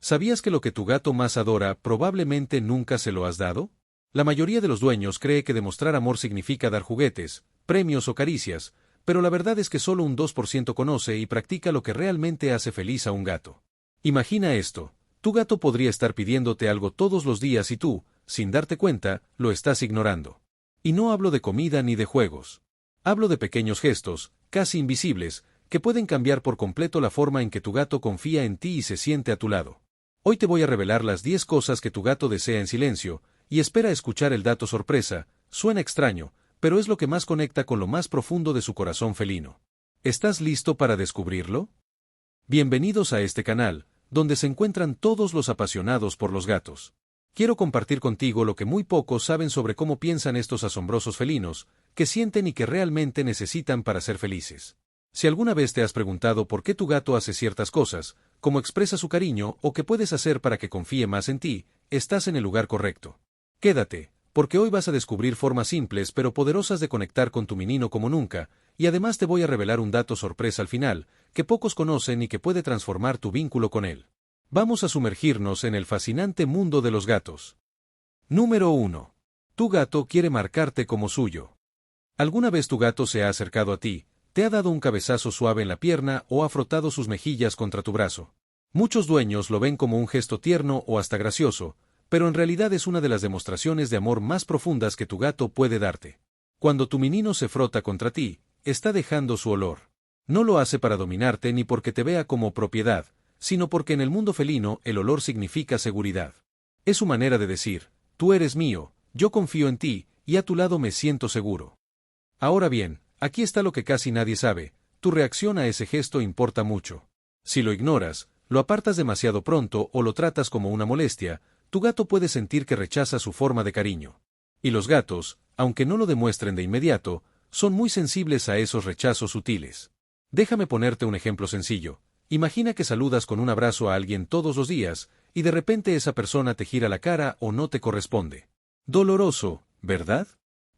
¿Sabías que lo que tu gato más adora probablemente nunca se lo has dado? La mayoría de los dueños cree que demostrar amor significa dar juguetes, premios o caricias, pero la verdad es que solo un 2% conoce y practica lo que realmente hace feliz a un gato. Imagina esto, tu gato podría estar pidiéndote algo todos los días y tú, sin darte cuenta, lo estás ignorando. Y no hablo de comida ni de juegos. Hablo de pequeños gestos, casi invisibles, que pueden cambiar por completo la forma en que tu gato confía en ti y se siente a tu lado. Hoy te voy a revelar las 10 cosas que tu gato desea en silencio, y espera escuchar el dato sorpresa. Suena extraño, pero es lo que más conecta con lo más profundo de su corazón felino. ¿Estás listo para descubrirlo? Bienvenidos a este canal, donde se encuentran todos los apasionados por los gatos. Quiero compartir contigo lo que muy pocos saben sobre cómo piensan estos asombrosos felinos, que sienten y que realmente necesitan para ser felices. Si alguna vez te has preguntado por qué tu gato hace ciertas cosas, cómo expresa su cariño o qué puedes hacer para que confíe más en ti, estás en el lugar correcto. Quédate, porque hoy vas a descubrir formas simples pero poderosas de conectar con tu menino como nunca, y además te voy a revelar un dato sorpresa al final, que pocos conocen y que puede transformar tu vínculo con él. Vamos a sumergirnos en el fascinante mundo de los gatos. Número 1. Tu gato quiere marcarte como suyo. ¿Alguna vez tu gato se ha acercado a ti, te ha dado un cabezazo suave en la pierna o ha frotado sus mejillas contra tu brazo? Muchos dueños lo ven como un gesto tierno o hasta gracioso, pero en realidad es una de las demostraciones de amor más profundas que tu gato puede darte. Cuando tu menino se frota contra ti, está dejando su olor. No lo hace para dominarte ni porque te vea como propiedad, sino porque en el mundo felino el olor significa seguridad. Es su manera de decir, tú eres mío, yo confío en ti, y a tu lado me siento seguro. Ahora bien, aquí está lo que casi nadie sabe, tu reacción a ese gesto importa mucho. Si lo ignoras, lo apartas demasiado pronto o lo tratas como una molestia, tu gato puede sentir que rechaza su forma de cariño. Y los gatos, aunque no lo demuestren de inmediato, son muy sensibles a esos rechazos sutiles. Déjame ponerte un ejemplo sencillo. Imagina que saludas con un abrazo a alguien todos los días, y de repente esa persona te gira la cara o no te corresponde. Doloroso, ¿verdad?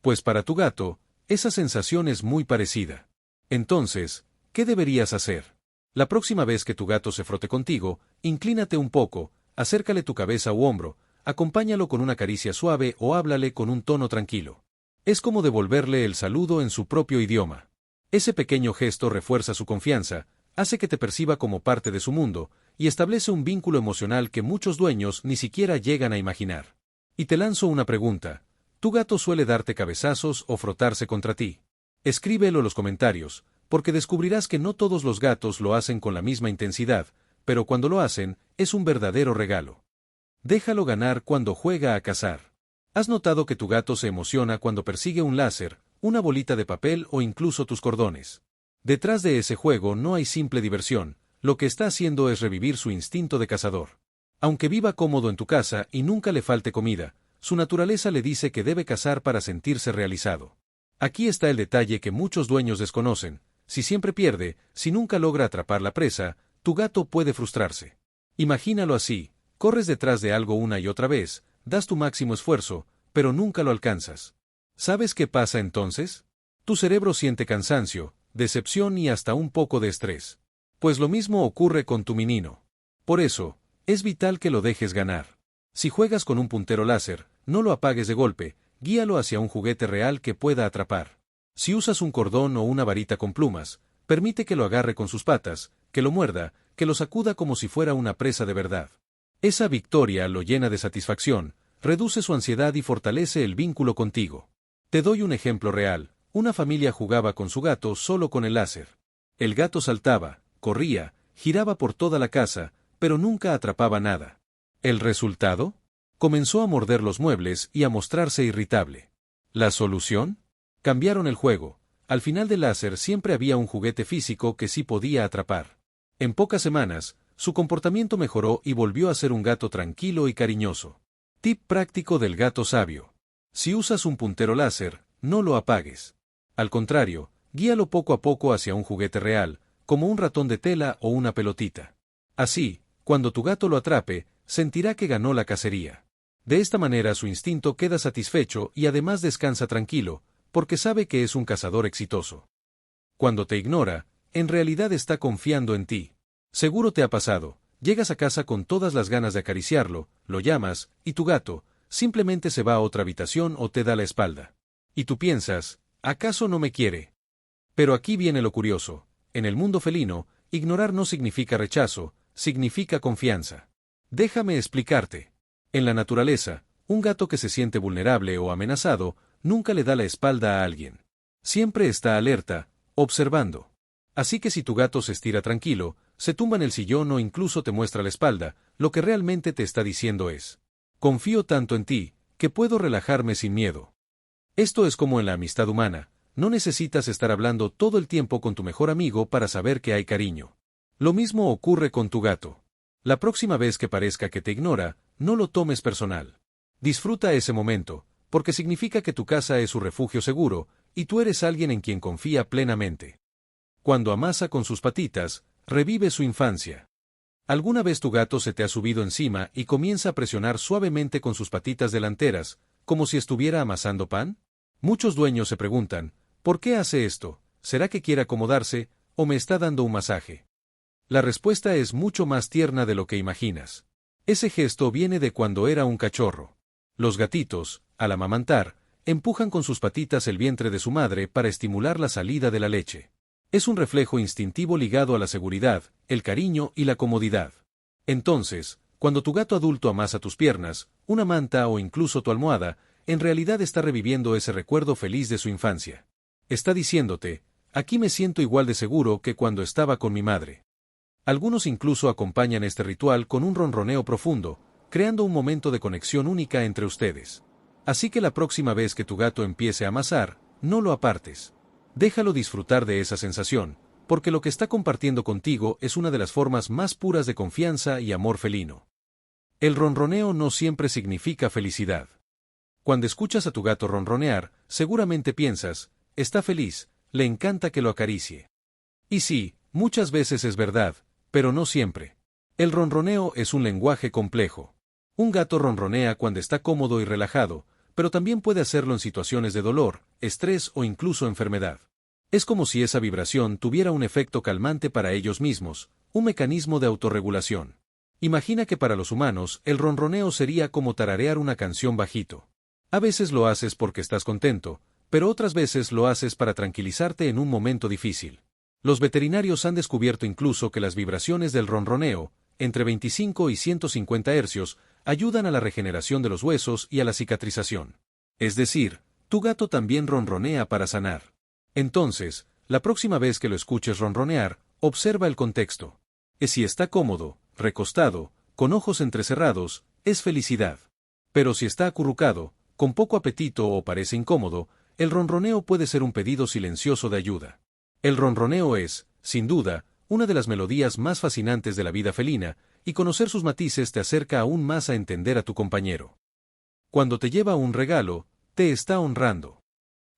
Pues para tu gato, esa sensación es muy parecida. Entonces, ¿qué deberías hacer? La próxima vez que tu gato se frote contigo, inclínate un poco, acércale tu cabeza u hombro, acompáñalo con una caricia suave o háblale con un tono tranquilo. Es como devolverle el saludo en su propio idioma. Ese pequeño gesto refuerza su confianza, hace que te perciba como parte de su mundo, y establece un vínculo emocional que muchos dueños ni siquiera llegan a imaginar. Y te lanzo una pregunta. ¿Tu gato suele darte cabezazos o frotarse contra ti? Escríbelo en los comentarios, porque descubrirás que no todos los gatos lo hacen con la misma intensidad, pero cuando lo hacen, es un verdadero regalo. Déjalo ganar cuando juega a cazar. ¿Has notado que tu gato se emociona cuando persigue un láser, una bolita de papel o incluso tus cordones? Detrás de ese juego no hay simple diversión, lo que está haciendo es revivir su instinto de cazador. Aunque viva cómodo en tu casa y nunca le falte comida, su naturaleza le dice que debe cazar para sentirse realizado. Aquí está el detalle que muchos dueños desconocen: si siempre pierde, si nunca logra atrapar la presa, tu gato puede frustrarse. Imagínalo así, corres detrás de algo una y otra vez, das tu máximo esfuerzo, pero nunca lo alcanzas. ¿Sabes qué pasa entonces? Tu cerebro siente cansancio, decepción y hasta un poco de estrés. Pues lo mismo ocurre con tu menino. Por eso, es vital que lo dejes ganar. Si juegas con un puntero láser, no lo apagues de golpe, guíalo hacia un juguete real que pueda atrapar. Si usas un cordón o una varita con plumas, permite que lo agarre con sus patas, que lo muerda, que lo sacuda como si fuera una presa de verdad. Esa victoria lo llena de satisfacción, reduce su ansiedad y fortalece el vínculo contigo. Te doy un ejemplo real. Una familia jugaba con su gato solo con el láser. El gato saltaba, corría, giraba por toda la casa, pero nunca atrapaba nada. ¿El resultado? Comenzó a morder los muebles y a mostrarse irritable. ¿La solución? Cambiaron el juego. Al final del láser siempre había un juguete físico que sí podía atrapar. En pocas semanas, su comportamiento mejoró y volvió a ser un gato tranquilo y cariñoso. Tip práctico del gato sabio. Si usas un puntero láser, no lo apagues. Al contrario, guíalo poco a poco hacia un juguete real, como un ratón de tela o una pelotita. Así, cuando tu gato lo atrape, sentirá que ganó la cacería. De esta manera su instinto queda satisfecho y además descansa tranquilo, porque sabe que es un cazador exitoso. Cuando te ignora, en realidad está confiando en ti. Seguro te ha pasado, Llegas a casa con todas las ganas de acariciarlo, lo llamas, y tu gato, simplemente se va a otra habitación o te da la espalda. Y tú piensas, ¿acaso no me quiere? Pero aquí viene lo curioso. En el mundo felino, ignorar no significa rechazo, significa confianza. Déjame explicarte. En la naturaleza, un gato que se siente vulnerable o amenazado, nunca le da la espalda a alguien. Siempre está alerta, observando. Así que si tu gato se estira tranquilo, se tumba en el sillón o incluso te muestra la espalda, lo que realmente te está diciendo es: confío tanto en ti, que puedo relajarme sin miedo. Esto es como en la amistad humana, no necesitas estar hablando todo el tiempo con tu mejor amigo para saber que hay cariño. Lo mismo ocurre con tu gato. La próxima vez que parezca que te ignora, no lo tomes personal. Disfruta ese momento, porque significa que tu casa es su refugio seguro, y tú eres alguien en quien confía plenamente. Cuando amasa con sus patitas, revive su infancia. ¿Alguna vez tu gato se te ha subido encima y comienza a presionar suavemente con sus patitas delanteras, como si estuviera amasando pan? Muchos dueños se preguntan, ¿por qué hace esto? ¿Será que quiere acomodarse, o me está dando un masaje? La respuesta es mucho más tierna de lo que imaginas. Ese gesto viene de cuando era un cachorro. Los gatitos, al amamantar, empujan con sus patitas el vientre de su madre para estimular la salida de la leche. Es un reflejo instintivo ligado a la seguridad, el cariño y la comodidad. Entonces, cuando tu gato adulto amasa tus piernas, una manta o incluso tu almohada, en realidad está reviviendo ese recuerdo feliz de su infancia. Está diciéndote: aquí me siento igual de seguro que cuando estaba con mi madre. Algunos incluso acompañan este ritual con un ronroneo profundo, creando un momento de conexión única entre ustedes. Así que la próxima vez que tu gato empiece a amasar, no lo apartes. Déjalo disfrutar de esa sensación, porque lo que está compartiendo contigo es una de las formas más puras de confianza y amor felino. El ronroneo no siempre significa felicidad. Cuando escuchas a tu gato ronronear, seguramente piensas: está feliz, le encanta que lo acaricie. Y sí, muchas veces es verdad, pero no siempre. El ronroneo es un lenguaje complejo. Un gato ronronea cuando está cómodo y relajado, pero también puede hacerlo en situaciones de dolor, estrés o incluso enfermedad. Es como si esa vibración tuviera un efecto calmante para ellos mismos, un mecanismo de autorregulación. Imagina que para los humanos el ronroneo sería como tararear una canción bajito. A veces lo haces porque estás contento, pero otras veces lo haces para tranquilizarte en un momento difícil. Los veterinarios han descubierto incluso que las vibraciones del ronroneo, entre 25 y 150 hercios, ayudan a la regeneración de los huesos y a la cicatrización. Es decir, tu gato también ronronea para sanar. Entonces, la próxima vez que lo escuches ronronear, observa el contexto. Si está cómodo, recostado, con ojos entrecerrados, es felicidad. Pero si está acurrucado, con poco apetito o parece incómodo, el ronroneo puede ser un pedido silencioso de ayuda. El ronroneo es, sin duda, una de las melodías más fascinantes de la vida felina, y conocer sus matices te acerca aún más a entender a tu compañero. Cuando te lleva un regalo, te está honrando.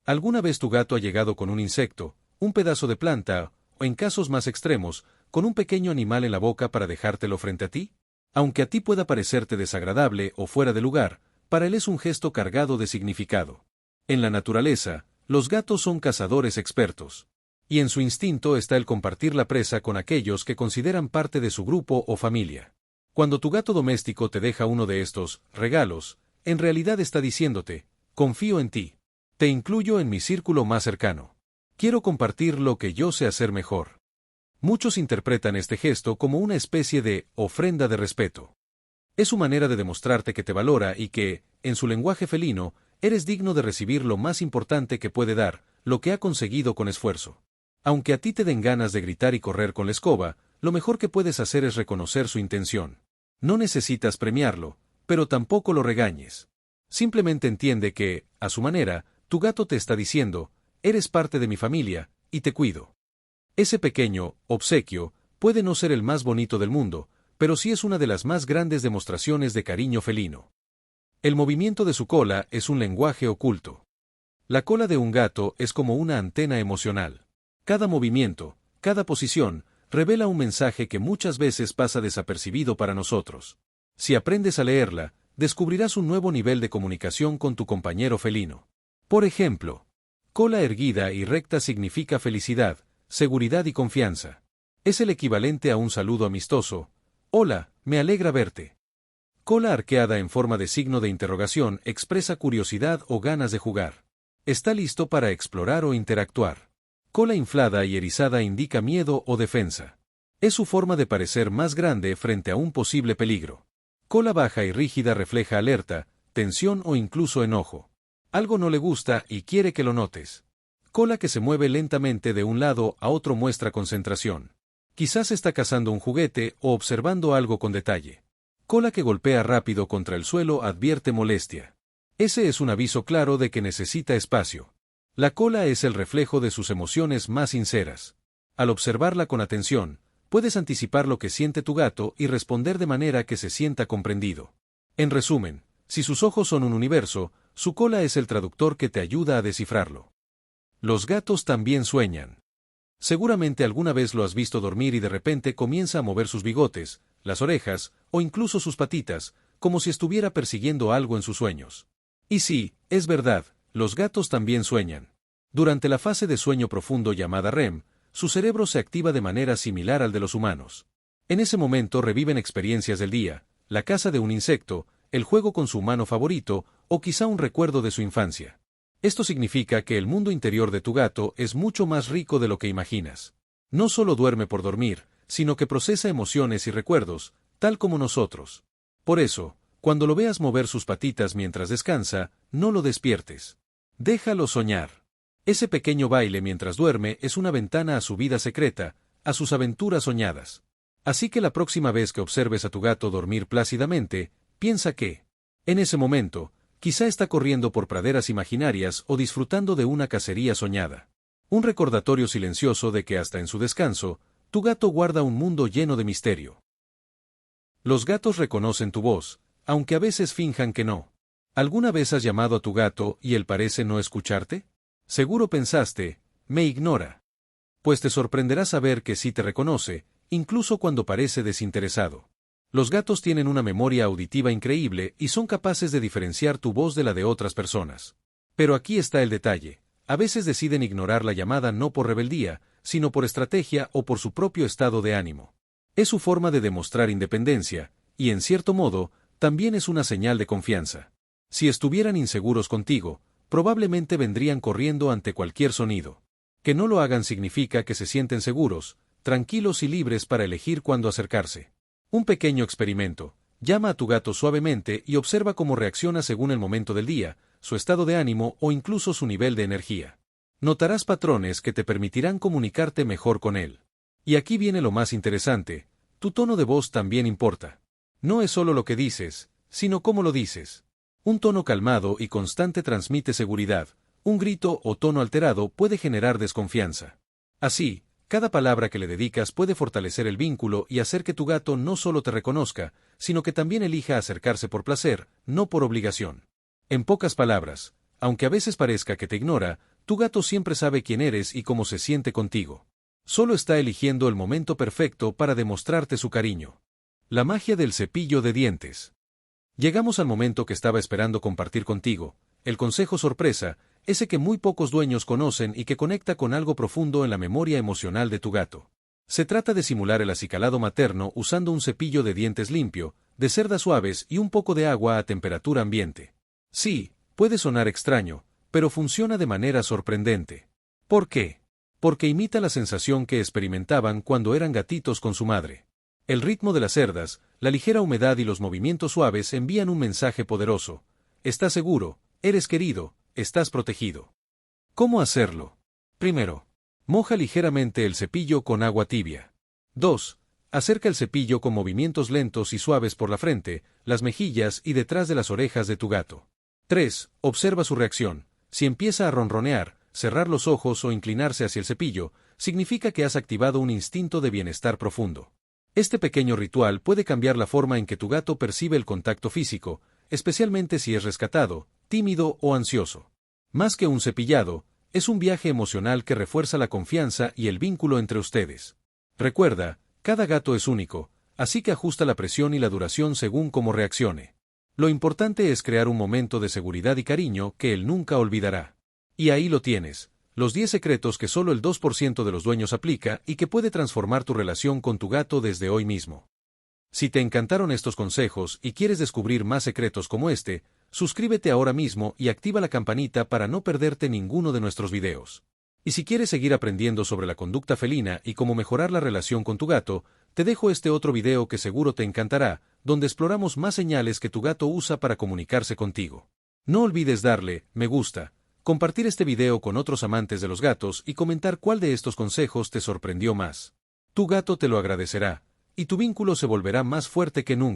¿Alguna vez tu gato ha llegado con un insecto, un pedazo de planta, o en casos más extremos, con un pequeño animal en la boca para dejártelo frente a ti? Aunque a ti pueda parecerte desagradable o fuera de lugar, para él es un gesto cargado de significado. En la naturaleza, los gatos son cazadores expertos. Y en su instinto está el compartir la presa con aquellos que consideran parte de su grupo o familia. Cuando tu gato doméstico te deja uno de estos regalos, en realidad está diciéndote: confío en ti. Te incluyo en mi círculo más cercano. Quiero compartir lo que yo sé hacer mejor. Muchos interpretan este gesto como una especie de ofrenda de respeto. Es su manera de demostrarte que te valora y que, en su lenguaje felino, eres digno de recibir lo más importante que puede dar, lo que ha conseguido con esfuerzo. Aunque a ti te den ganas de gritar y correr con la escoba, lo mejor que puedes hacer es reconocer su intención. No necesitas premiarlo, pero tampoco lo regañes. Simplemente entiende que, a su manera, tu gato te está diciendo: eres parte de mi familia, y te cuido. Ese pequeño obsequio puede no ser el más bonito del mundo, pero sí es una de las más grandes demostraciones de cariño felino. El movimiento de su cola es un lenguaje oculto. La cola de un gato es como una antena emocional. Cada movimiento, cada posición, revela un mensaje que muchas veces pasa desapercibido para nosotros. Si aprendes a leerla, descubrirás un nuevo nivel de comunicación con tu compañero felino. Por ejemplo, cola erguida y recta significa felicidad, seguridad y confianza. Es el equivalente a un saludo amistoso: Hola, me alegra verte. Cola arqueada en forma de signo de interrogación expresa curiosidad o ganas de jugar. Está listo para explorar o interactuar. Cola inflada y erizada indica miedo o defensa. Es su forma de parecer más grande frente a un posible peligro. Cola baja y rígida refleja alerta, tensión o incluso enojo. Algo no le gusta y quiere que lo notes. Cola que se mueve lentamente de un lado a otro muestra concentración. Quizás está cazando un juguete o observando algo con detalle. Cola que golpea rápido contra el suelo advierte molestia. Ese es un aviso claro de que necesita espacio. La cola es el reflejo de sus emociones más sinceras. Al observarla con atención, puedes anticipar lo que siente tu gato y responder de manera que se sienta comprendido. En resumen, si sus ojos son un universo, su cola es el traductor que te ayuda a descifrarlo. Los gatos también sueñan. Seguramente alguna vez lo has visto dormir y de repente comienza a mover sus bigotes, las orejas, o incluso sus patitas, como si estuviera persiguiendo algo en sus sueños. Y sí, es verdad, los gatos también sueñan. Durante la fase de sueño profundo llamada REM, su cerebro se activa de manera similar al de los humanos. En ese momento reviven experiencias del día, la caza de un insecto, el juego con su humano favorito, o quizá un recuerdo de su infancia. Esto significa que el mundo interior de tu gato es mucho más rico de lo que imaginas. No solo duerme por dormir, sino que procesa emociones y recuerdos, tal como nosotros. Por eso, cuando lo veas mover sus patitas mientras descansa, no lo despiertes. Déjalo soñar. Ese pequeño baile mientras duerme es una ventana a su vida secreta, a sus aventuras soñadas. Así que la próxima vez que observes a tu gato dormir plácidamente, piensa que, en ese momento, quizá está corriendo por praderas imaginarias o disfrutando de una cacería soñada. Un recordatorio silencioso de que hasta en su descanso, tu gato guarda un mundo lleno de misterio. Los gatos reconocen tu voz, aunque a veces finjan que no. ¿Alguna vez has llamado a tu gato y él parece no escucharte? Seguro pensaste, me ignora. Pues te sorprenderá saber que sí te reconoce, incluso cuando parece desinteresado. Los gatos tienen una memoria auditiva increíble y son capaces de diferenciar tu voz de la de otras personas. Pero aquí está el detalle. A veces deciden ignorar la llamada no por rebeldía, sino por estrategia o por su propio estado de ánimo. Es su forma de demostrar independencia, y en cierto modo, también es una señal de confianza. Si estuvieran inseguros contigo, probablemente vendrían corriendo ante cualquier sonido. Que no lo hagan significa que se sienten seguros, tranquilos y libres para elegir cuándo acercarse. Un pequeño experimento. Llama a tu gato suavemente y observa cómo reacciona según el momento del día, su estado de ánimo o incluso su nivel de energía. Notarás patrones que te permitirán comunicarte mejor con él. Y aquí viene lo más interesante, tu tono de voz también importa. No es solo lo que dices, sino cómo lo dices. Un tono calmado y constante transmite seguridad, un grito o tono alterado puede generar desconfianza. Así, cada palabra que le dedicas puede fortalecer el vínculo y hacer que tu gato no solo te reconozca, sino que también elija acercarse por placer, no por obligación. En pocas palabras, aunque a veces parezca que te ignora, tu gato siempre sabe quién eres y cómo se siente contigo. Solo está eligiendo el momento perfecto para demostrarte su cariño. La magia del cepillo de dientes. Llegamos al momento que estaba esperando compartir contigo, el consejo sorpresa, ese que muy pocos dueños conocen y que conecta con algo profundo en la memoria emocional de tu gato. Se trata de simular el acicalado materno usando un cepillo de dientes limpio, de cerdas suaves y un poco de agua a temperatura ambiente. Sí, puede sonar extraño, pero funciona de manera sorprendente. ¿Por qué? Porque imita la sensación que experimentaban cuando eran gatitos con su madre. El ritmo de las cerdas, la ligera humedad y los movimientos suaves envían un mensaje poderoso. Estás seguro, eres querido, estás protegido. ¿Cómo hacerlo? Primero, moja ligeramente el cepillo con agua tibia. 2. Acerca el cepillo con movimientos lentos y suaves por la frente, las mejillas y detrás de las orejas de tu gato. 3. Observa su reacción. Si empieza a ronronear, cerrar los ojos o inclinarse hacia el cepillo, significa que has activado un instinto de bienestar profundo. Este pequeño ritual puede cambiar la forma en que tu gato percibe el contacto físico, especialmente si es rescatado, tímido o ansioso. Más que un cepillado, es un viaje emocional que refuerza la confianza y el vínculo entre ustedes. Recuerda, cada gato es único, así que ajusta la presión y la duración según cómo reaccione. Lo importante es crear un momento de seguridad y cariño que él nunca olvidará. Y ahí lo tienes, los 10 secretos que solo el 2% de los dueños aplica y que puede transformar tu relación con tu gato desde hoy mismo. Si te encantaron estos consejos y quieres descubrir más secretos como este, suscríbete ahora mismo y activa la campanita para no perderte ninguno de nuestros videos. Y si quieres seguir aprendiendo sobre la conducta felina y cómo mejorar la relación con tu gato, te dejo este otro video que seguro te encantará, donde exploramos más señales que tu gato usa para comunicarse contigo. No olvides darle me gusta, compartir este video con otros amantes de los gatos y comentar cuál de estos consejos te sorprendió más. Tu gato te lo agradecerá, y tu vínculo se volverá más fuerte que nunca.